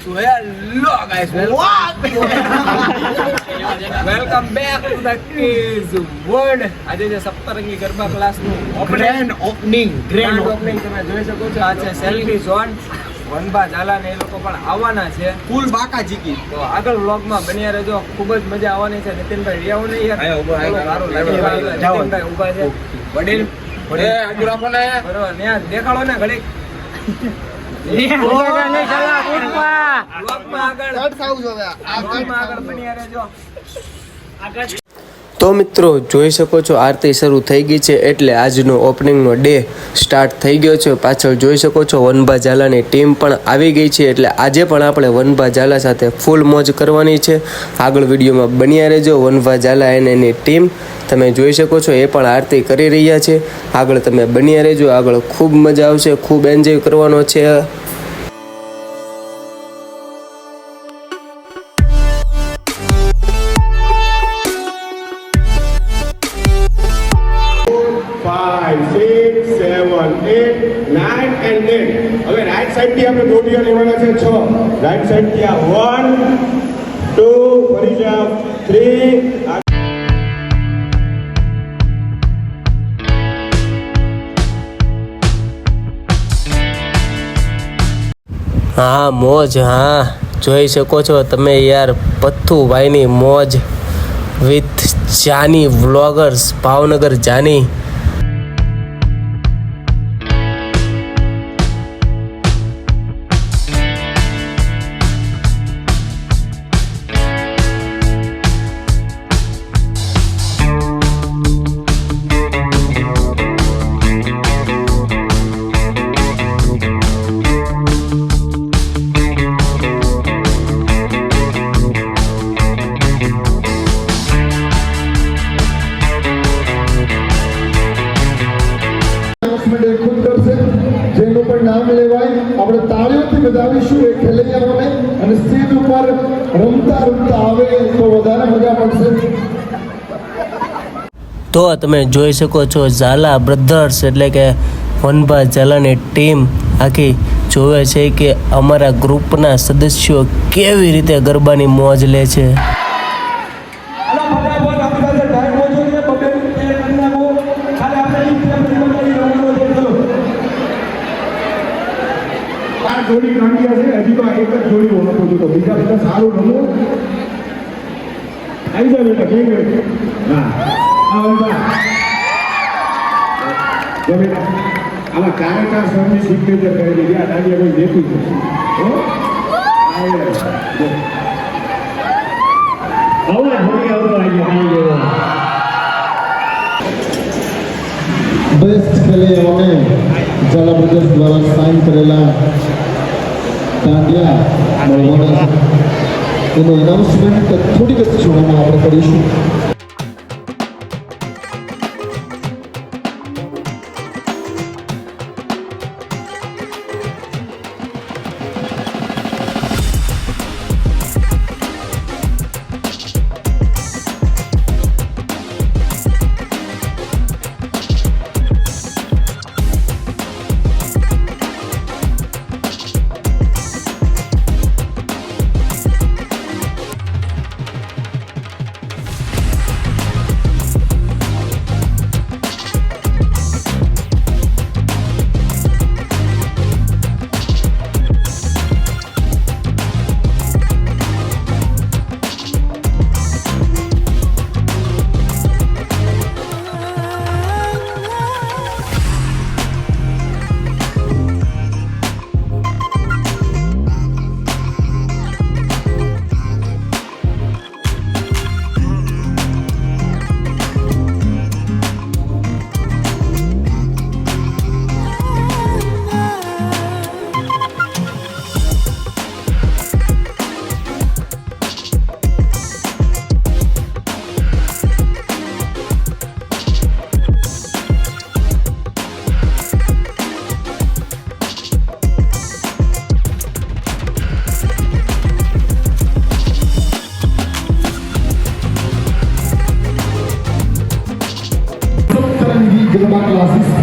So hello guys, welcome back to the Kids World. આજે જે સપ્તરંગી garba ક્લાસનું grand opening તમે જોઈ શકો છો. આ છે સેલ્ફી ઝોન. વનભા ઝાલા ને એ લોકો પણ આવવાના છે. ફૂલ બાકા જીકી. તો આગળ વ્લોગમાં બન્યા રહેજો. ખૂબ જ મજા આવવાની છે. નીતિનભાઈ રિયાઓ ને યાર નીતિનભાઈ ઊભા છે. વડીલ હજુ રાખો ને બરોબર ત્યાં દેખાડો ને ઘડીક. તો મિત્રો જોઈ શકો છો આરતી શરૂ થઈ ગઈ છે એટલે આજનો ઓપનિંગનો ડે સ્ટાર્ટ થઈ ગયો છે. પાછળ જોઈ શકો છો વનભા ઝાલાની ટીમ પણ આવી ગઈ છે એટલે આજે પણ આપણે વનભા ઝાલા સાથે ફૂલ મોજ કરવાની છે. આગળ વિડીયોમાં બન્યા રહેજો. વનભા ઝાલા અને એની ટીમ તમે જોઈ શકો છો એ પણ આરતી કરી રહ્યા છે. આગળ તમે બન્યા રહેજો. આગળ ખૂબ મજા આવશે, ખૂબ એન્જોય કરવાનો છે. હવે રાઈટ સાઈડ થી આપણે દોડિયા લેવાના છે 6. રાઈટ સાઈડ થી 1 2 ફરી જાવ 3. હા મોજ, હા જોઈ શકો છો તમે યાર પથ્થુભાઈની મોજ વિથ જાની વ્લોગર્સ ભાવનગર જાની. જેનું પણ નામ લેવાય આપણે તાળીઓથી વધાવીશું એ ખેલૈયાઓને અને સ્ટેજ ઉપર રમતા આવે તો વધારે મજા પડશે. તો તમે જોઈ શકો છો ઝાલા બ્રધર્સ એટલે કે વનભા ઝાલાની ટીમ આખી જોવે છે કે અમારા ગ્રુપના સદસ્યો કેવી રીતે ગરબાની મોજ લે છે. જોડી કાંડિયા છે હજી તો એક જ જોડી હોનો તો બીજા બધા સારું રમો. આવી જાય બેટા કેમ હા જો બેટા આમાં 4 સ્વરની સિગ્નેચર કરી દીધી. આ દાડિયા કોઈ દેખી જશે હો હવે આવી બેસ્ટ ખેલૈયાઓને ઝાલા બ્રધર્સ દ્વારા સાઇન કરેલા દાંડિયા મળવાના એનું એનાઉન્સમેન્ટ થોડીક જ ક્ષણોમાં આપણે કરીશું.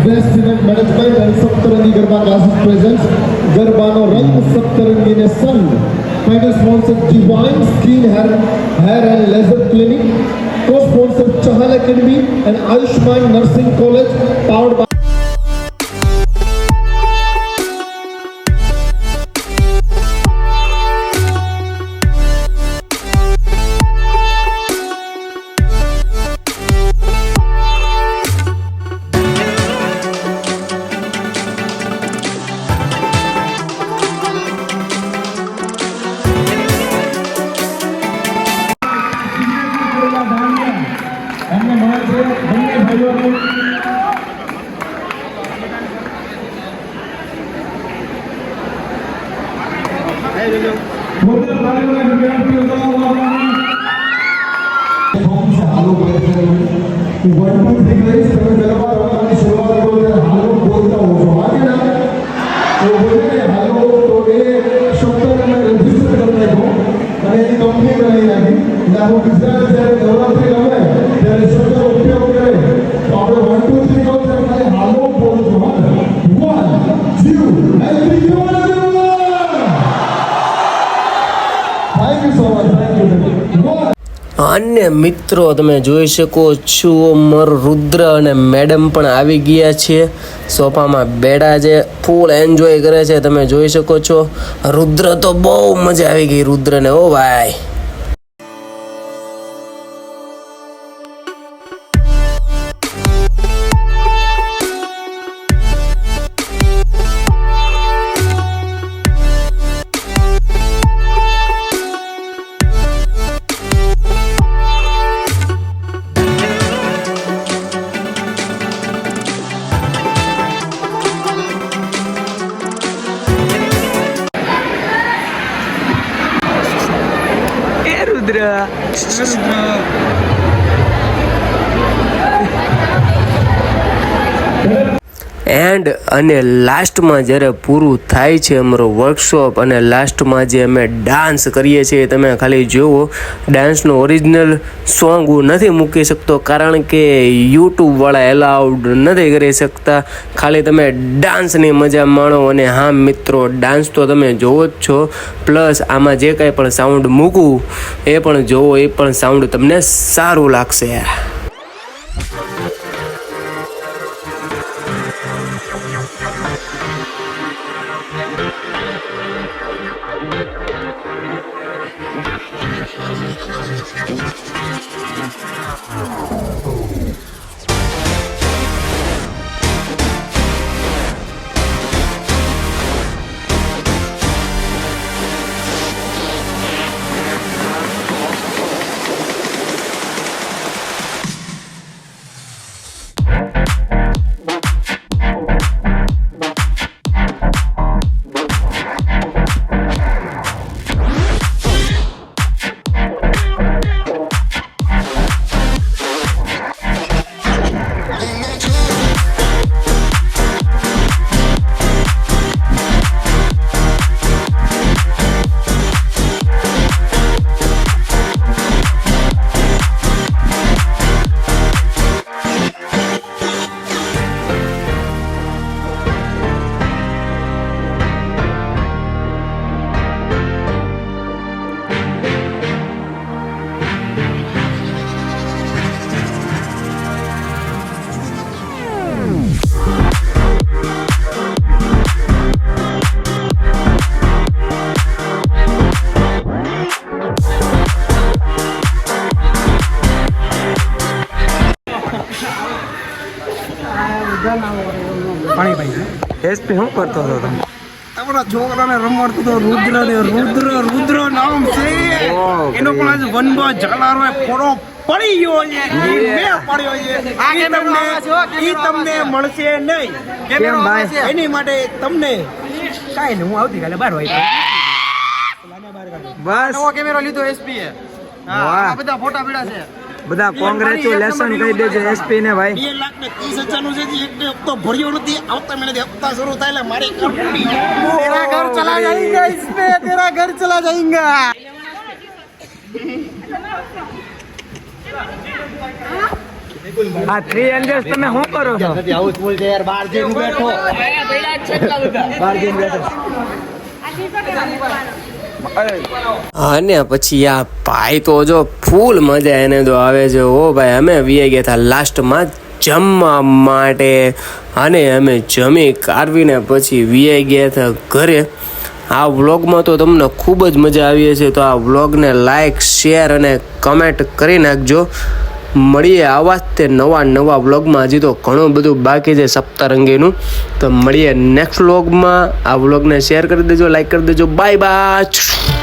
Best event management and Saptarangi Garba classes presents Garbano Rang Saptarangine Sang title sponsor Divine Skin Hair and Laser Clinic, co-sponsor Chahal Academy and Ayushman Nursing College, powered by અને મિત્રો તમે જોઈ શકો છો રુદ્ર અને મેડમ પણ આવી ગયા છે, સોફામાં બેઠા છે, ફૂલ એન્જોય કરે છે. તમે જોઈ શકો છો રુદ્ર તો બહુ મજા આવી ગઈ રુદ્રને. ઓ ભાઈ એન્ડ અને લાસ્ટમાં જ્યારે પૂરું થાય છે અમારો વર્કશોપ અને લાસ્ટમાં જે અમે ડાન્સ કરીએ છીએ તમે ખાલી જુઓ. ડાન્સનો ઓરિજિનલ સોંગ હું નથી મૂકી શકતો કારણ કે યુટ્યુબવાળા એલાઉડ નથી કરી શકતા. ખાલી તમે ડાન્સની મજા માણો. અને હા મિત્રો, ડાન્સ તો તમે જોવો જ છો, પ્લસ આમાં જે કાંઈ પણ સાઉન્ડ મૂકું એ પણ જોવો, એ પણ સાઉન્ડ તમને સારું લાગશે. એસપી શું કરતો હતો તમે? આપણા છોકરાને રમાડતો તો રુદ્ર નામ છે. એનો પણ આજે વનબા ઝાલારો ફોડો પડી ગયો છે. મેં પડ્યો છે. ઈ તમને મળશે નહીં. કેમ ભાઈ? એની માટે તમને કાઈ નહીં, હું આવતીકાલે 12 વાગે બસ નવો કેમેરો લીધો એસપી એ. વાહ, બધા ફોટા પીડા છે. બધા કોંગ્રેચ્યુલેશન કહી દેજો એસપી ને ભાઈ. 2,30,000 નું છે. એક હપ્તો ભર્યો નથી. આવતા મહિનાથી હપ્તા શરૂ થાય એટલે મારી તેરા ઘર ચલા જાયેંગા. ઇસમે તેરા ઘર ચલા જાયેંગા. આ 3 એન્જલ્સ તમે શું કરો છો? હાઉસફુલ છે યાર. બહાર જઈને બેઠો. બહાર જઈને બેઠો. અને પછી આ ભાઈ તો જો ફૂલ મજા એને તો આવે છે. ઓ ભાઈ અમે વી ગયા હતા લાસ્ટમાં જમવા માટે અને અમે જમી કાઢવીને પછી વી ગયા હતા ઘરે. આ વ્લોગમાં તો તમને ખૂબ જ મજા આવી હશે, તો આ વ્લોગને લાઈક શેર અને કમેન્ટ કરી નાખજો. મળીએ આવા જ તે નવા વ્લોગમાં. હજી તો ઘણું બધું બાકી છે સપ્તરંગીનું, તો મળીએ નેક્સ્ટ વ્લોગમાં. આ વ્લોગને શેર કરી દેજો, લાઈક કરી દેજો. Bye bye.